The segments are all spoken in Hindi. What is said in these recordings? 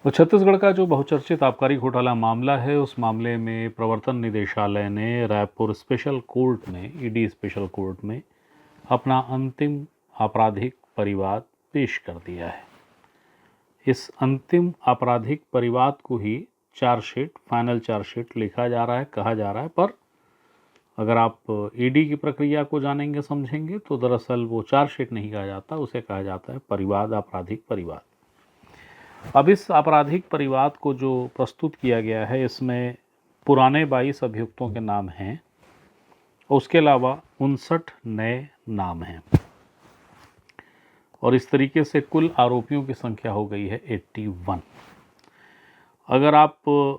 तो छत्तीसगढ़ का जो बहुचर्चित आबकारी घोटाला मामला है, उस मामले में प्रवर्तन निदेशालय ने रायपुर स्पेशल कोर्ट में, ईडी स्पेशल कोर्ट में अपना अंतिम आपराधिक परिवाद पेश कर दिया है। इस अंतिम आपराधिक परिवाद को ही चार्जशीट, फाइनल चार्जशीट लिखा जा रहा है, कहा जा रहा है। पर अगर आप ईडी की प्रक्रिया को जानेंगे, समझेंगे, तो दरअसल वो चार्जशीट नहीं कहा जाता, उसे कहा जाता है परिवाद, आपराधिक परिवाद। अब इस आपराधिक परिवाद को जो प्रस्तुत किया गया है, इसमें पुराने 22 अभियुक्तों के नाम हैं, उसके अलावा 59 नए नाम हैं, और इस तरीके से कुल आरोपियों की संख्या हो गई है 81। अगर आप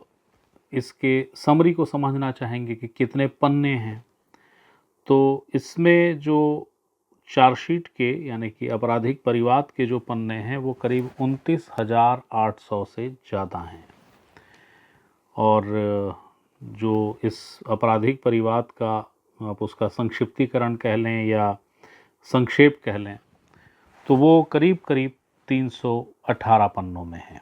इसके समरी को समझना चाहेंगे कि कितने पन्ने हैं, तो इसमें जो चार्जशीट के यानी कि आपराधिक परिवाद के जो पन्ने हैं वो करीब 29,800 से ज़्यादा हैं। और जो इस आपराधिक परिवाद का आप उसका संक्षिप्तीकरण कह लें या संक्षेप कह लें, तो वो करीब 318 पन्नों में है।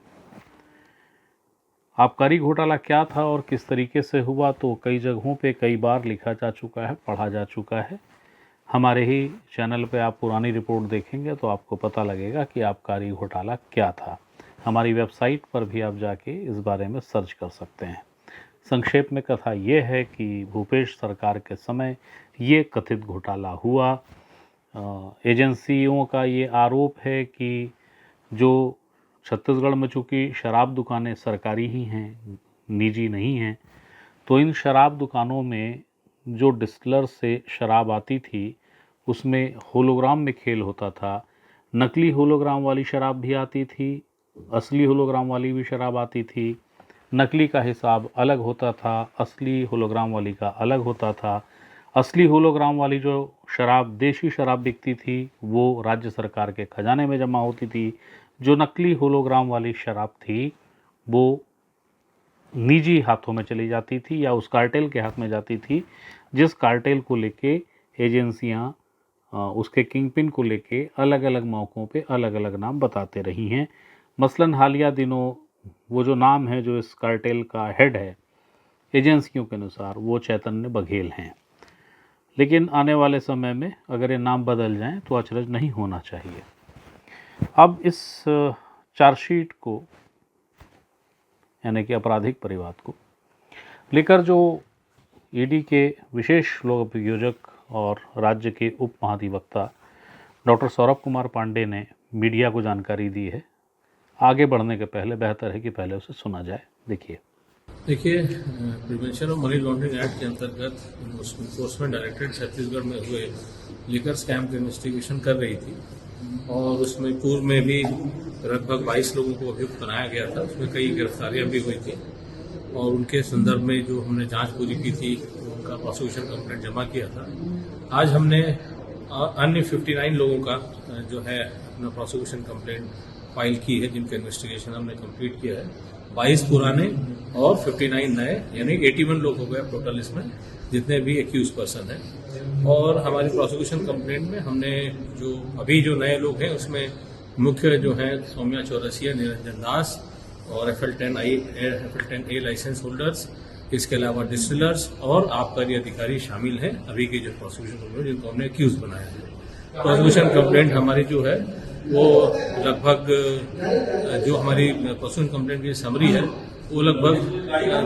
आबकारी घोटाला क्या था और किस तरीके से हुआ, तो कई जगहों पे कई बार लिखा जा चुका है, पढ़ा जा चुका है। हमारे ही चैनल पे आप पुरानी रिपोर्ट देखेंगे तो आपको पता लगेगा कि आबकारी घोटाला क्या था। हमारी वेबसाइट पर भी आप जाके इस बारे में सर्च कर सकते हैं। संक्षेप में कथा ये है कि भूपेश सरकार के समय ये कथित घोटाला हुआ। एजेंसियों का ये आरोप है कि जो छत्तीसगढ़ में चूँकि शराब दुकानें सरकारी ही हैं, निजी नहीं हैं, तो इन शराब दुकानों में जो डिस्टिलर से शराब आती थी उसमें होलोग्राम में खेल होता था। नकली होलोग्राम वाली शराब भी आती थी, असली होलोग्राम वाली भी शराब आती थी। नकली का हिसाब अलग होता था, असली होलोग्राम वाली का अलग होता था। असली होलोग्राम वाली जो शराब, देशी शराब बिकती थी, वो राज्य सरकार के खजाने में जमा होती थी। जो नकली होलोग्राम वाली शराब थी वो निजी हाथों में चली जाती थी या उस कार्टेल के हाथ में जाती थी, जिस कार्टेल को लेके एजेंसियां उसके किंगपिन को लेके अलग अलग मौक़ों पे अलग अलग नाम बताते रही हैं। मसलन हालिया दिनों वो जो नाम है जो इस कार्टेल का हेड है, एजेंसियों के अनुसार वो चैतन्य बघेल हैं। लेकिन आने वाले समय में अगर ये नाम बदल जाएं तो अचरज नहीं होना चाहिए। अब इस चार्जशीट को यानी कि आपराधिक परिवाद को लेकर जो ईडी के विशेष लोक अभियोजक और राज्य के उप महाधिवक्ता डॉक्टर सौरभ कुमार पांडे ने मीडिया को जानकारी दी है। आगे बढ़ने के पहले बेहतर है कि पहले उसे सुना जाए। देखिए, prevention of money laundering act के अंतर्गत इन्फोर्समेंट डायरेक्टरेट छत्तीसगढ़ में हुए लिकर स्कैम की इन्वेस्टिगेशन कर रही थी, और उसमें पूर्व में भी लगभग 22 लोगों को अभियुक्त बनाया गया था। उसमें कई गिरफ्तारियां भी हुई थी, और उनके संदर्भ में जो हमने जांच पूरी की थी, उनका प्रोसिक्यूशन कंप्लेंट जमा किया था। आज हमने अन्य 59 लोगों का जो है अपना प्रोसिक्यूशन कंप्लेंट फाइल की है, जिनका इन्वेस्टिगेशन हमने कंप्लीट किया है। 22 पुराने और 59 नए, यानी 81 लोग हो गए टोटल इसमें, जितने भी एक्यूज पर्सन हैं। और हमारी प्रोसिक्यूशन कंप्लेंट में हमने जो अभी जो नए लोग हैं उसमें मुख्य जो है सौम्या चौरसिया, निरंजन दास और FL10A लाइसेंस होल्डर्स, इसके अलावा डिस्टिलर्स और आबकारी अधिकारी शामिल हैं अभी के जो प्रोसिक्यूशन कंप्लेंट जिनको हमने एक्यूज बनाया है। प्रोसिक्यूशन कंप्लेंट हमारी जो है वो लगभग जो हमारी प्रोसिक्यूशन कंप्लेंट की समरी है वो लगभग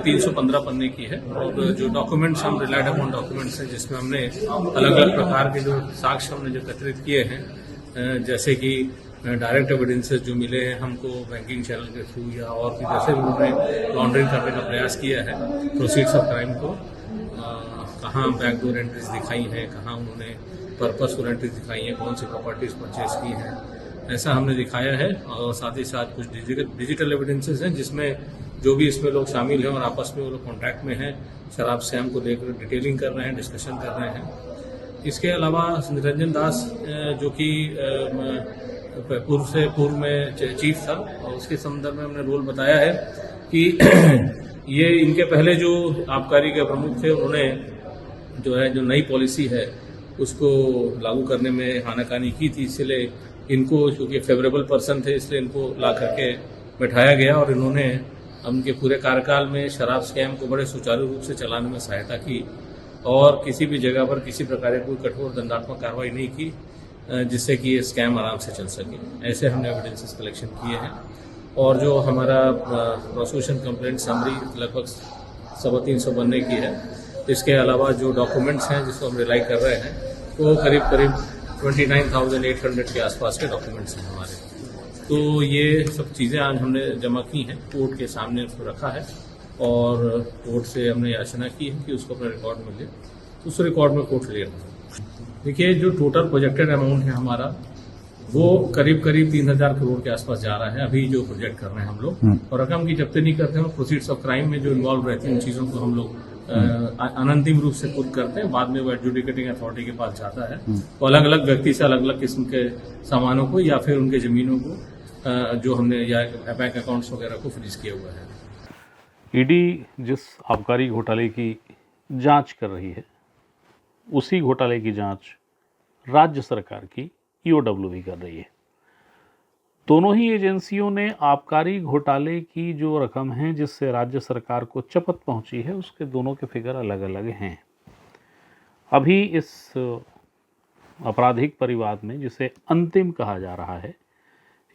315 पन्ने की है, और जो डॉक्यूमेंट्स हम रिलायड अपॉन डॉक्यूमेंट्स हैं जिसमें हमने अलग अलग प्रकार के जो साक्ष्य हमने जो एकत्रित किए हैं, जैसे कि डायरेक्ट एविडेंसेस जो मिले हैं हमको बैंकिंग चैनल के थ्रू या और भी जैसे उन्होंने लॉन्ड्रिंग करने का प्रयास किया है, प्रोसीड्स ऑफ क्राइम को कहाँ बैकडोर एंट्रीज दिखाई हैं, कहाँ उन्होंने पर्पसफुल एंट्रीज दिखाई हैं, कौन सी प्रॉपर्टीज परचेज की हैं, ऐसा हमने दिखाया है। और साथ ही साथ कुछ डिजिटल एविडेंसेस हैं जिसमें जो भी इसमें लोग शामिल हैं और आपस में वो लोग कॉन्टैक्ट में हैं, शराब स्कैम को लेकर डिटेलिंग कर रहे हैं, डिस्कशन कर रहे हैं। इसके अलावा निरंजन दास जो कि पूर्व में चीफ था, और उसके संदर्भ में हमने रोल बताया है कि ये इनके पहले जो आबकारी के प्रमुख थे उन्होंने जो है जो नई पॉलिसी है उसको लागू करने में आनाकानी की थी, इसलिए इनको चूंकि फेवरेबल पर्सन थे इसलिए इनको ला करके बैठाया गया और इन्होंने उनके पूरे कार्यकाल में शराब स्कैम को बड़े सुचारू रूप से चलाने में सहायता की और किसी भी जगह पर किसी प्रकार की कोई कठोर दंडात्मक कार्रवाई नहीं की जिससे कि ये स्कैम आराम से चल सके। ऐसे हमने एविडेंसेस कलेक्शन किए हैं और जो हमारा प्रोसिक्यूशन कंप्लेंट समरी लगभग 350 बनने की है। इसके अलावा जो डॉक्यूमेंट्स हैं जिसको हम रिलाई कर रहे हैं वो करीब 29,800 के आसपास के डॉक्यूमेंट्स हैं हमारे। तो ये सब चीज़ें आज हमने जमा की हैं, कोर्ट के सामने उसको रखा है और कोर्ट से हमने याचना की है कि उसको अपने रिकॉर्ड में ले, तो उस रिकॉर्ड में कोर्ट ले रहा है। देखिए जो टोटल प्रोजेक्टेड अमाउंट है हमारा वो करीब 3,000 करोड़ के आसपास जा रहा है अभी जो प्रोजेक्ट कर रहे हैं हम लोग। और रकम की जब्ती नहीं करते हैं, प्रोसीड्स ऑफ क्राइम में जो इन्वॉल्व रहती हैं उन चीज़ों को हम लोग अनंतिम रूप से खुद करते हैं, बाद में वो एडजुडिकेटिंग अथॉरिटी के पास जाता है तो अलग अलग व्यक्ति से अलग अलग किस्म के सामानों को या फिर उनके जमीनों को जो हमने या बैंक अकाउंट्स वगैरह को फ्रीज किया हुआ है। ईडी जिस आबकारी घोटाले की जांच कर रही है उसी घोटाले की जांच राज्य सरकार की ईओडब्ल्यू भी कर रही है। दोनों ही एजेंसियों ने आबकारी घोटाले की जो रकम है जिससे राज्य सरकार को चपत पहुंची है उसके दोनों के फिगर अलग अलग हैं। अभी इस आपराधिक परिवाद में जिसे अंतिम कहा जा रहा है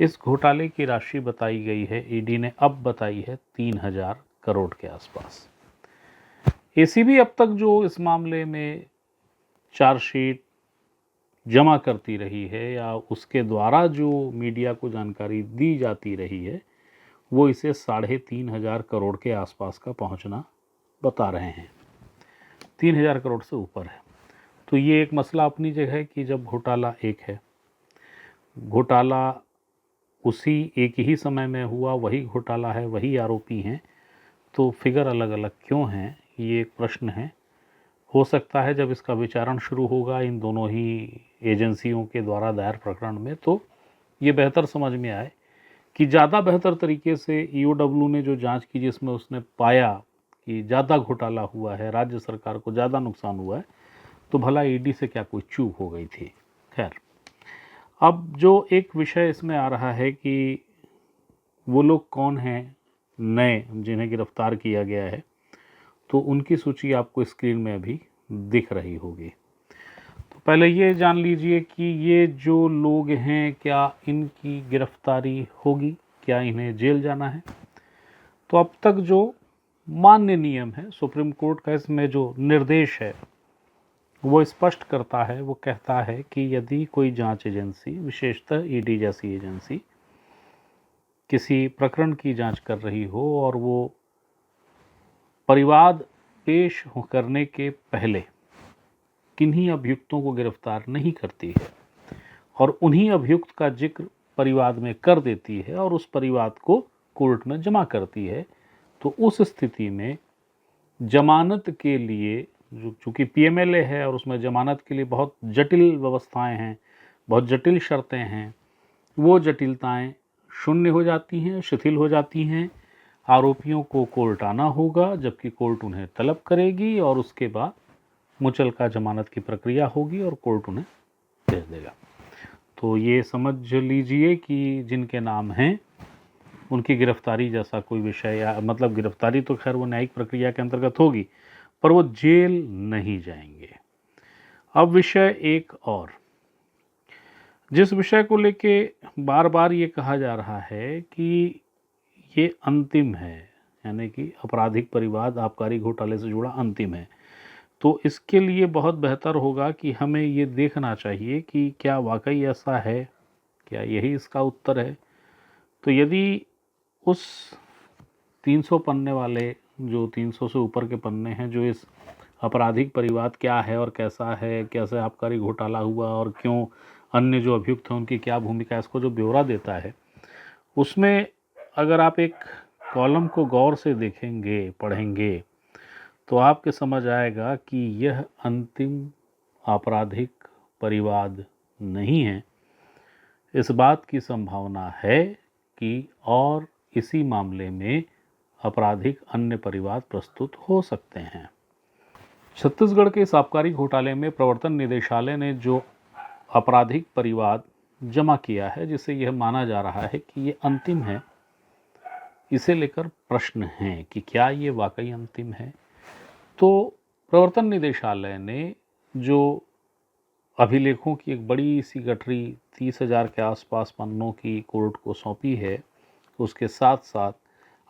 इस घोटाले की राशि बताई गई है, ईडी ने अब बताई है 3,000 करोड़ के आसपास। एसीबी अब तक जो इस मामले में चार्जशीट जमा करती रही है या उसके द्वारा जो मीडिया को जानकारी दी जाती रही है वो इसे 3,500 करोड़ के आसपास का पहुंचना बता रहे हैं। 3,000 करोड़ से ऊपर है। तो ये एक मसला अपनी जगह है कि जब घोटाला एक है, घोटाला उसी एक ही समय में हुआ, वही घोटाला है, वही आरोपी हैं, तो फिगर अलग अलग क्यों हैं, ये एक प्रश्न है। हो सकता है जब इसका विचारण शुरू होगा इन दोनों ही एजेंसियों के द्वारा दायर प्रकरण में तो ये बेहतर समझ में आए कि ज़्यादा बेहतर तरीके से ईओडब्ल्यू ने जो जांच की जिसमें उसने पाया कि ज़्यादा घोटाला हुआ है, राज्य सरकार को ज़्यादा नुकसान हुआ है, तो भला ईडी से क्या कोई चूक हो गई थी। खैर, अब जो एक विषय इसमें आ रहा है कि वो लोग कौन हैं नए जिन्हें गिरफ्तार किया गया है, तो उनकी सूची आपको स्क्रीन में अभी दिख रही होगी। तो पहले ये जान लीजिए कि ये जो लोग हैं क्या इनकी गिरफ्तारी होगी, क्या इन्हें जेल जाना है। तो अब तक जो मान्य नियम है सुप्रीम कोर्ट का, इसमें जो निर्देश है वो स्पष्ट करता है, वो कहता है कि यदि कोई जांच एजेंसी, विशेषतः ईडी जैसी एजेंसी, किसी प्रकरण की जांच कर रही हो और वो परिवाद पेश करने के पहले किन्हीं अभियुक्तों को गिरफ्तार नहीं करती है और उन्हीं अभियुक्त का जिक्र परिवाद में कर देती है और उस परिवाद को कोर्ट में जमा करती है, तो उस स्थिति में जमानत के लिए, जो चूँकि पीएमएलए है और उसमें जमानत के लिए बहुत जटिल व्यवस्थाएं हैं, बहुत जटिल शर्तें हैं, वो जटिलताएं शून्य हो जाती हैं, शिथिल हो जाती हैं। आरोपियों को कोर्ट आना होगा जबकि कोर्ट उन्हें तलब करेगी और उसके बाद मुचलका जमानत की प्रक्रिया होगी और कोर्ट उन्हें भेज देगा। तो ये समझ लीजिए कि जिनके नाम हैं उनकी गिरफ्तारी जैसा कोई विषय, या मतलब गिरफ्तारी तो खैर वो न्यायिक प्रक्रिया के अंतर्गत होगी पर वो जेल नहीं जाएंगे। अब विषय एक और, जिस विषय को लेके बार बार ये कहा जा रहा है कि ये अंतिम है, यानी कि आपराधिक परिवाद आबकारी घोटाले से जुड़ा अंतिम है, तो इसके लिए बहुत बेहतर होगा कि हमें ये देखना चाहिए कि क्या वाकई ऐसा है, क्या यही इसका उत्तर है। तो यदि उस 300 पन्ने वाले, जो 300 से ऊपर के पन्ने हैं, जो इस आपराधिक परिवाद क्या है और कैसा है, कैसे आबकारी घोटाला हुआ और क्यों अन्य जो अभियुक्त हैं उनकी क्या भूमिका, इसको जो ब्यौरा देता है, उसमें अगर आप एक कॉलम को गौर से देखेंगे, पढ़ेंगे, तो आपके समझ आएगा कि यह अंतिम आपराधिक परिवाद नहीं है। इस बात की संभावना है कि और इसी मामले में आपराधिक अन्य परिवाद प्रस्तुत हो सकते हैं। छत्तीसगढ़ के इस आबकारी घोटाले में प्रवर्तन निदेशालय ने जो आपराधिक परिवाद जमा किया है, जिसे यह माना जा रहा है कि ये अंतिम है, इसे लेकर प्रश्न हैं कि क्या ये वाकई अंतिम है। तो प्रवर्तन निदेशालय ने जो अभिलेखों की एक बड़ी सी गठरी 30,000 के आसपास पन्नों की कोर्ट को सौंपी है, उसके साथ साथ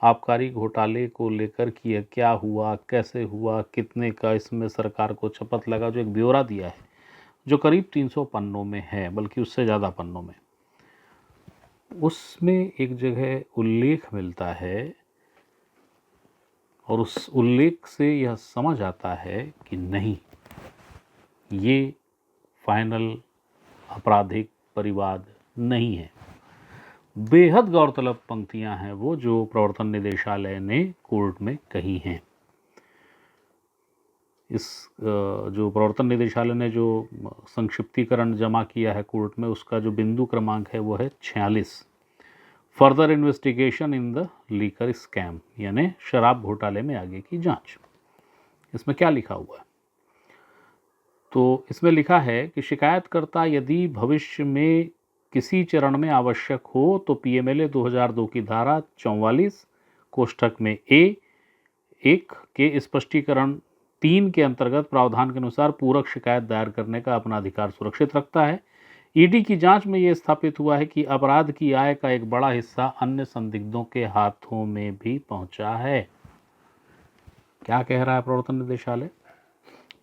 आबकारी घोटाले को लेकर कि यह क्या हुआ, कैसे हुआ, कितने का इसमें सरकार को शपथ लगा, जो एक ब्यौरा दिया है, जो करीब 300 पन्नों में है, बल्कि उससे ज़्यादा पन्नों में। उसमें एक जगह उल्लेख मिलता है और उस उल्लेख से यह समझ आता है कि नहीं, ये फाइनल आपराधिक परिवाद नहीं है। बेहद गौरतलब पंक्तियां हैं वो जो प्रवर्तन निदेशालय ने कोर्ट में कही हैं। इस जो प्रवर्तन निदेशालय ने जो संक्षिप्तीकरण जमा किया है कोर्ट में, उसका जो बिंदु क्रमांक है वो है 46, further investigation in the liquor scam, यानी शराब घोटाले में आगे की जांच। इसमें क्या लिखा हुआ है? तो इसमें लिखा है कि शिकायतकर्ता यदि भविष्य में किसी चरण में आवश्यक हो तो पीएमएलए 2002 की धारा 44 कोष्ठक में A1 के स्पष्टीकरण 3 के अंतर्गत प्रावधान के अनुसार पूरक शिकायत दायर करने का अपना अधिकार सुरक्षित रखता है। ईडी की जांच में यह स्थापित हुआ है कि अपराध की आय का एक बड़ा हिस्सा अन्य संदिग्धों के हाथों में भी पहुंचा है। क्या कह रहा है प्रवर्तन निदेशालय?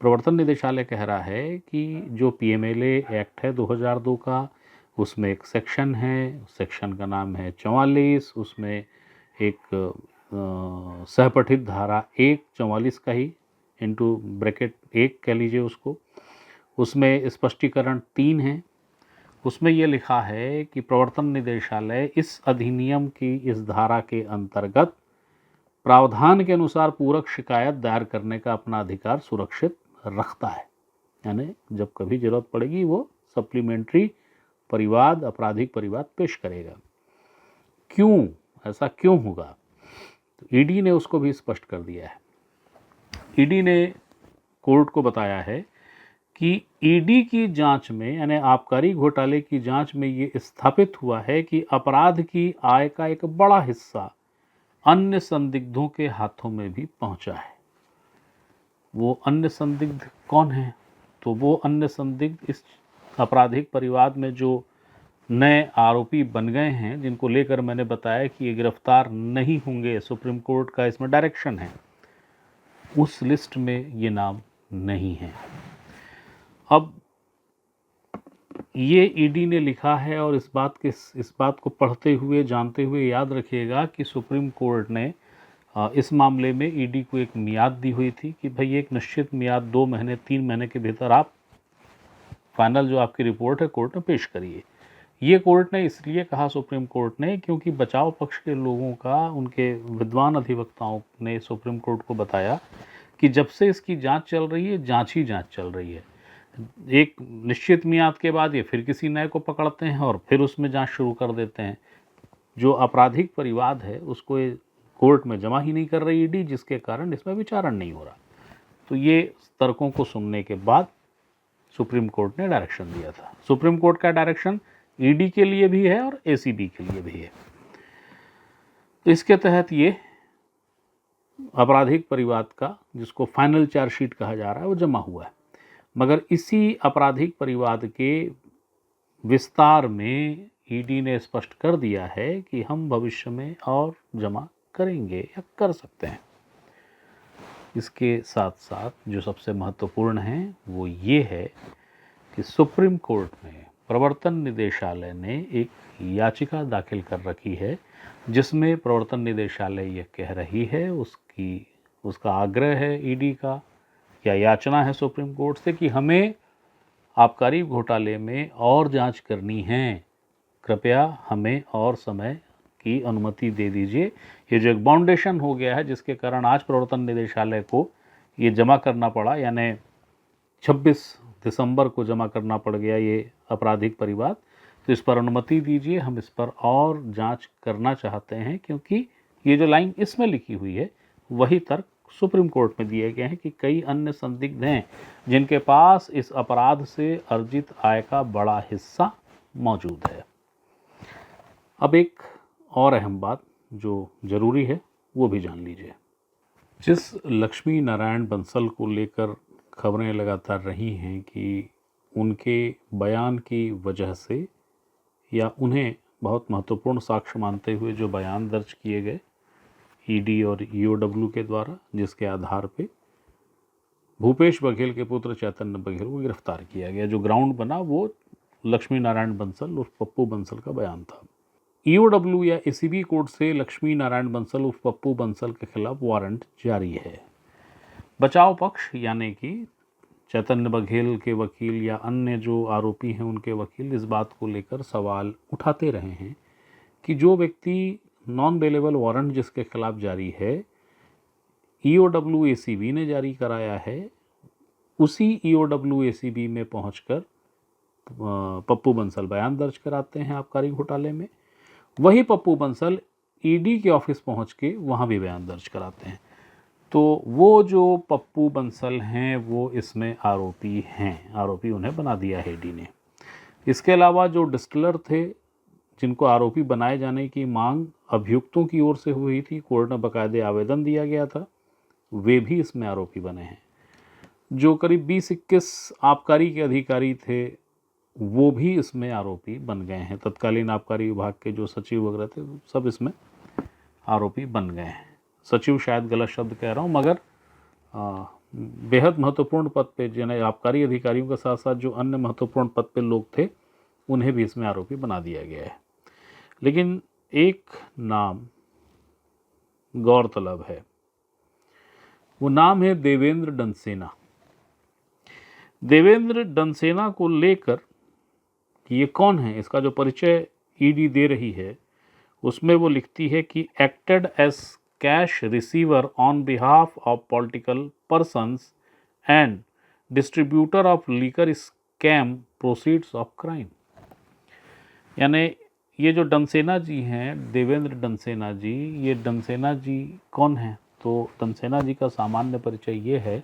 प्रवर्तन निदेशालय कह रहा है कि जो पीएमएलए एक्ट है 2002 का, उसमें एक सेक्शन है, सेक्शन का नाम है 44, उसमें एक सहपठित धारा 144 का ही इंटू ब्रैकेट 1 कह लीजिए उसको, उसमें स्पष्टीकरण 3 है। उसमें यह लिखा है कि प्रवर्तन निदेशालय इस अधिनियम की इस धारा के अंतर्गत प्रावधान के अनुसार पूरक शिकायत दायर करने का अपना अधिकार सुरक्षित रखता है, यानी जब कभी जरूरत पड़ेगी वो सप्लीमेंट्री परिवाद, आपराधिक परिवाद पेश करेगा। क्यों ऐसा क्यों होगा? तो ईडी ने उसको भी स्पष्ट कर दिया है। ईडी ने कोर्ट को बताया है कि ईडी की जांच में, यानी आबकारी घोटाले की जांच में, ये स्थापित हुआ है कि अपराध की आय का एक बड़ा हिस्सा अन्य संदिग्धों के हाथों में भी पहुंचा है। वो अन्य संदिग्ध कौन है? तो वो अन्य संदिग्ध इस आपराधिक परिवाद में जो नए आरोपी बन गए हैं, जिनको लेकर मैंने बताया कि ये गिरफ्तार नहीं होंगे, सुप्रीम कोर्ट का इसमें डायरेक्शन है, उस लिस्ट में ये नाम नहीं है। अब ये ईडी ने लिखा है और इस बात को पढ़ते हुए, जानते हुए याद रखिएगा कि सुप्रीम कोर्ट ने इस मामले में ईडी को एक मियाद दी हुई थी कि भाई एक निश्चित मियाद 2 महीने 3 महीने के भीतर आप फाइनल जो आपकी रिपोर्ट है कोर्ट में पेश करिए। ये कोर्ट ने इसलिए कहा, सुप्रीम कोर्ट ने, क्योंकि बचाव पक्ष के लोगों का, उनके विद्वान अधिवक्ताओं ने सुप्रीम कोर्ट को बताया कि जब से इसकी जांच चल रही है, जांच ही जांच चल रही है। एक निश्चित मियाद के बाद ये फिर किसी नए को पकड़ते हैं और फिर उसमें जांच शुरू कर देते हैं। जो आपराधिक परिवाद है उसको कोर्ट में जमा ही नहीं कर रही ईडी, जिसके कारण इसमें विचारण नहीं हो रहा। तो ये तर्कों को सुनने के बाद सुप्रीम कोर्ट ने डायरेक्शन दिया था। सुप्रीम कोर्ट का डायरेक्शन ईडी के लिए भी है और एसीबी के लिए भी है। तो इसके तहत ये आपराधिक परिवाद का, जिसको फाइनल चार्जशीट कहा जा रहा है, वो जमा हुआ है। मगर इसी आपराधिक परिवाद के विस्तार में ईडी ने स्पष्ट कर दिया है कि हम भविष्य में और जमा करेंगे या कर सकते हैं। इसके साथ साथ जो सबसे महत्वपूर्ण है वो ये है कि सुप्रीम कोर्ट में प्रवर्तन निदेशालय ने एक याचिका दाखिल कर रखी है, जिसमें प्रवर्तन निदेशालय ये कह रही है, उसका आग्रह है ईडी का, या याचना है सुप्रीम कोर्ट से कि हमें आबकारी घोटाले में और जांच करनी है, कृपया हमें और समय की अनुमति दे दीजिए। ये जो एक बाउंडेशन हो गया है, जिसके कारण आज प्रवर्तन निदेशालय को ये जमा करना पड़ा, यानी 26 दिसंबर को जमा करना पड़ गया ये आपराधिक परिवाद, तो इस पर अनुमति दीजिए, हम इस पर और जांच करना चाहते हैं। क्योंकि ये जो लाइन इसमें लिखी हुई है वही तर्क सुप्रीम कोर्ट में दिए गए हैं कि कई अन्य संदिग्ध हैं जिनके पास इस अपराध से अर्जित आय का बड़ा हिस्सा मौजूद है। अब एक और अहम बात जो ज़रूरी है वो भी जान लीजिए। जिस लक्ष्मी नारायण बंसल को लेकर खबरें लगातार रही हैं कि उनके बयान की वजह से या उन्हें बहुत महत्वपूर्ण साक्ष्य मानते हुए जो बयान दर्ज किए गए ईडी और ईओडब्ल्यू के द्वारा, जिसके आधार पे भूपेश बघेल के पुत्र चैतन्य बघेल को गिरफ्तार किया गया, जो ग्राउंड बना वो लक्ष्मी नारायण बंसल उर्फ पप्पू बंसल का बयान था। ईओडब्ल्यू या एसीबी कोर्ट से लक्ष्मी नारायण बंसल उर्फ पप्पू बंसल के खिलाफ वारंट जारी है। बचाव पक्ष यानी कि चैतन्य बघेल के वकील या अन्य जो आरोपी हैं उनके वकील इस बात को लेकर सवाल उठाते रहे हैं कि जो व्यक्ति नॉन बेलेबल वारंट जिसके खिलाफ जारी है ईओडब्ल्यू एसीबी ने जारी कराया है, उसी ईओडब्ल्यू एसीबी में पहुंचकर पप्पू बंसल बयान दर्ज कराते हैं आबकारी घोटाले में। वही पप्पू बंसल ईडी के ऑफिस पहुंच के वहां भी बयान दर्ज कराते हैं। तो वो जो पप्पू बंसल हैं वो इसमें आरोपी हैं, आरोपी उन्हें बना दिया है ईडी ने। इसके अलावा जो डिस्टिलर थे जिनको आरोपी बनाए जाने की मांग अभियुक्तों की ओर से हुई थी, कोर्ट में बाकायदे आवेदन दिया गया था, वे भी इसमें आरोपी बने हैं। जो करीब 20-21 आबकारी के अधिकारी थे वो भी इसमें आरोपी बन गए हैं। तत्कालीन आबकारी विभाग के जो सचिव वगैरह थे सब इसमें आरोपी बन गए हैं। सचिव शायद गलत शब्द कह रहा हूँ, मगर बेहद महत्वपूर्ण पद पे जिन्हें आबकारी अधिकारियों के साथ साथ जो अन्य महत्वपूर्ण पद पे लोग थे उन्हें भी इसमें आरोपी बना दिया गया है। लेकिन एक नाम गौरतलब है, वो नाम है देवेंद्र डनसेना। देवेंद्र डनसेना को लेकर कि ये कौन है, इसका जो परिचय ईडी दे रही है उसमें वो लिखती है कि acted as cash receiver on behalf of political persons and distributor of liquor scam proceeds of crime. यानी ये जो डनसेना जी हैं, देवेंद्र डनसेना जी, ये डनसेना जी कौन हैं? तो डनसेना जी का सामान्य परिचय ये है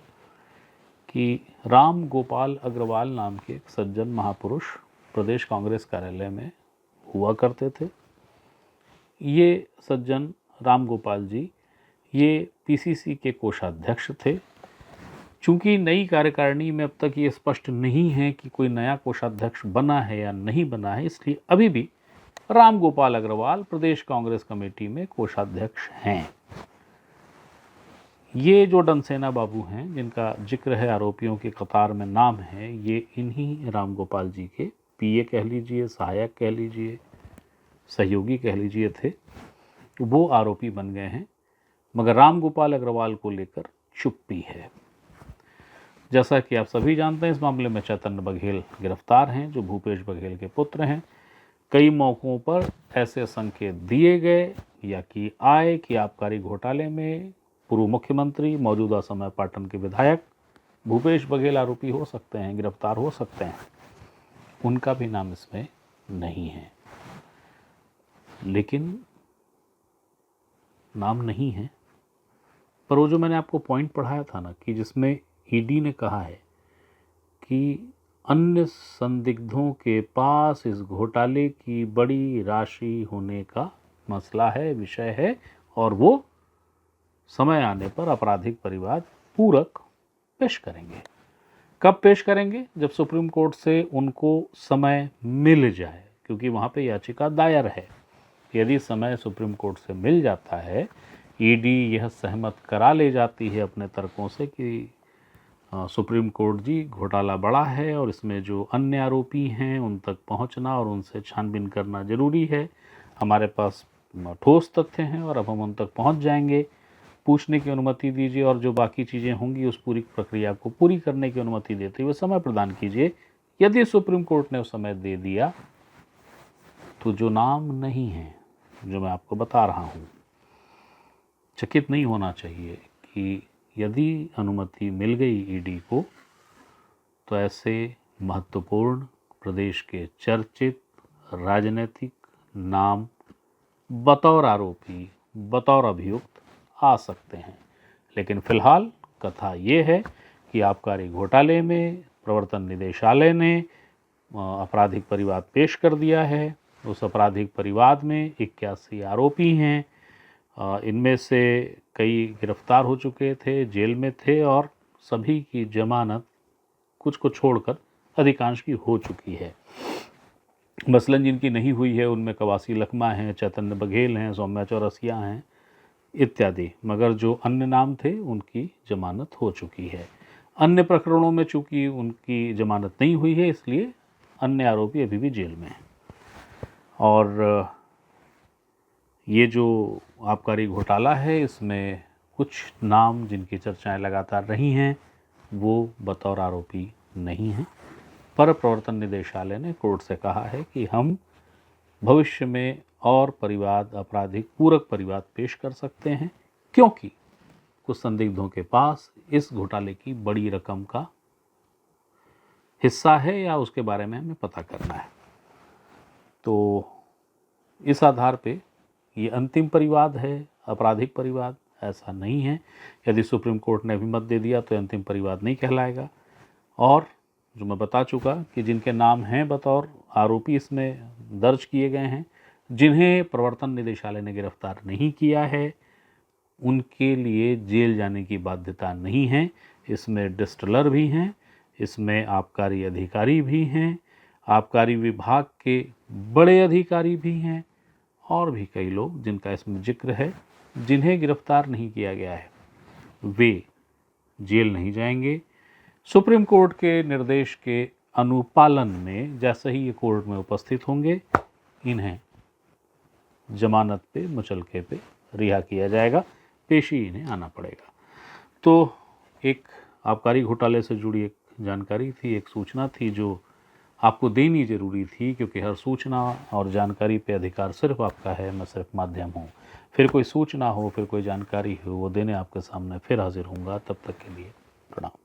कि राम गोपाल अग्रवाल नाम के एक सज्जन महापुरुष प्रदेश कांग्रेस कार्यालय में हुआ करते थे। ये सज्जन राम गोपाल जी ये पीसीसी के कोषाध्यक्ष थे। चूंकि नई कार्यकारिणी में अब तक ये स्पष्ट नहीं है कि कोई नया कोषाध्यक्ष बना है या नहीं बना है, इसलिए अभी भी राम गोपाल अग्रवाल प्रदेश कांग्रेस कमेटी में कोषाध्यक्ष हैं। ये जो डनसेना बाबू हैं जिनका जिक्र है आरोपियों की कतार में नाम है, ये इन्हीं राम गोपाल जी के पीए कह लीजिए, सहायक कह लीजिए, सहयोगी कह लीजिए थे। वो आरोपी बन गए हैं, मगर राम गोपाल अग्रवाल को लेकर चुप्पी है। जैसा कि आप सभी जानते हैं इस मामले में चैतन्य बघेल गिरफ्तार हैं, जो भूपेश बघेल के पुत्र हैं। कई मौक़ों पर ऐसे संकेत दिए गए या कि आए कि आबकारी घोटाले में पूर्व मुख्यमंत्री, मौजूदा समय पाटन के विधायक भूपेश बघेल आरोपी हो सकते हैं, गिरफ्तार हो सकते हैं। उनका भी नाम इसमें नहीं है। लेकिन नाम नहीं है, पर वो जो मैंने आपको पॉइंट पढ़ाया था ना कि जिसमें ईडी ने कहा है कि अन्य संदिग्धों के पास इस घोटाले की बड़ी राशि होने का मसला है, विषय है, और वो समय आने पर आपराधिक परिवाद पूरक पेश करेंगे। कब पेश करेंगे? जब सुप्रीम कोर्ट से उनको समय मिल जाए, क्योंकि वहाँ पे याचिका दायर है। यदि समय सुप्रीम कोर्ट से मिल जाता है, ईडी यह सहमत करा ले जाती है अपने तर्कों से कि सुप्रीम कोर्ट जी घोटाला बड़ा है और इसमें जो अन्य आरोपी हैं उन तक पहुंचना और उनसे छानबीन करना ज़रूरी है, हमारे पास ठोस तथ्य हैं और अब हम उन तक पहुंच जाएंगे, पूछने की अनुमति दीजिए और जो बाकी चीज़ें होंगी उस पूरी प्रक्रिया को पूरी करने की अनुमति देते हुए समय प्रदान कीजिए। यदि सुप्रीम कोर्ट ने उस समय दे दिया तो जो नाम नहीं है, जो मैं आपको बता रहा हूँ, चकित नहीं होना चाहिए कि यदि अनुमति मिल गई ईडी को तो ऐसे महत्वपूर्ण प्रदेश के चर्चित राजनीतिक नाम बतौर आरोपी, बतौर अभियुक्त आ सकते हैं। लेकिन फ़िलहाल कथा ये है कि आबकारी घोटाले में प्रवर्तन निदेशालय ने आपराधिक परिवाद पेश कर दिया है। उस आपराधिक परिवाद में 81 आरोपी हैं। इनमें से कई गिरफ्तार हो चुके थे, जेल में थे और सभी की जमानत कुछ को छोड़कर अधिकांश की हो चुकी है। मसलन जिनकी नहीं हुई है उनमें कवासी लखमा हैं, चैतन्य बघेल हैं, सौम्या चौरसिया हैं इत्यादि, मगर जो अन्य नाम थे उनकी जमानत हो चुकी है। अन्य प्रकरणों में चूंकि उनकी जमानत नहीं हुई है इसलिए अन्य आरोपी अभी भी जेल में हैं। और ये जो आबकारी घोटाला है इसमें कुछ नाम जिनकी चर्चाएं लगातार रही हैं वो बतौर आरोपी नहीं हैं, पर प्रवर्तन निदेशालय ने कोर्ट से कहा है कि हम भविष्य में और परिवाद आपराधिक पूरक परिवाद पेश कर सकते हैं, क्योंकि कुछ संदिग्धों के पास इस घोटाले की बड़ी रकम का हिस्सा है या उसके बारे में हमें पता करना है। तो इस आधार पे ये अंतिम परिवाद है, आपराधिक परिवाद ऐसा नहीं है। यदि सुप्रीम कोर्ट ने अभिमत दे दिया तो अंतिम परिवाद नहीं कहलाएगा। और जो मैं बता चुका कि जिनके नाम हैं बतौर आरोपी इसमें दर्ज किए गए हैं, जिन्हें प्रवर्तन निदेशालय ने गिरफ्तार नहीं किया है, उनके लिए जेल जाने की बाध्यता नहीं है। इसमें डिस्टिलर भी हैं, इसमें आबकारी अधिकारी भी हैं, आबकारी विभाग के बड़े अधिकारी भी हैं और भी कई लोग जिनका इसमें जिक्र है, जिन्हें गिरफ्तार नहीं किया गया है, वे जेल नहीं जाएंगे। सुप्रीम कोर्ट के निर्देश के अनुपालन में जैसे ही ये कोर्ट में उपस्थित होंगे, इन्हें जमानत पे मुचलके पे रिहा किया जाएगा, पेशी इन्हें आना पड़ेगा। तो एक आबकारी घोटाले से जुड़ी एक जानकारी थी, एक सूचना थी जो आपको देनी ज़रूरी थी, क्योंकि हर सूचना और जानकारी पे अधिकार सिर्फ आपका है, मैं सिर्फ माध्यम हूँ। फिर कोई सूचना हो, फिर कोई जानकारी हो, वो देने आपके सामने फिर हाजिर होऊंगा। तब तक के लिए प्रणाम।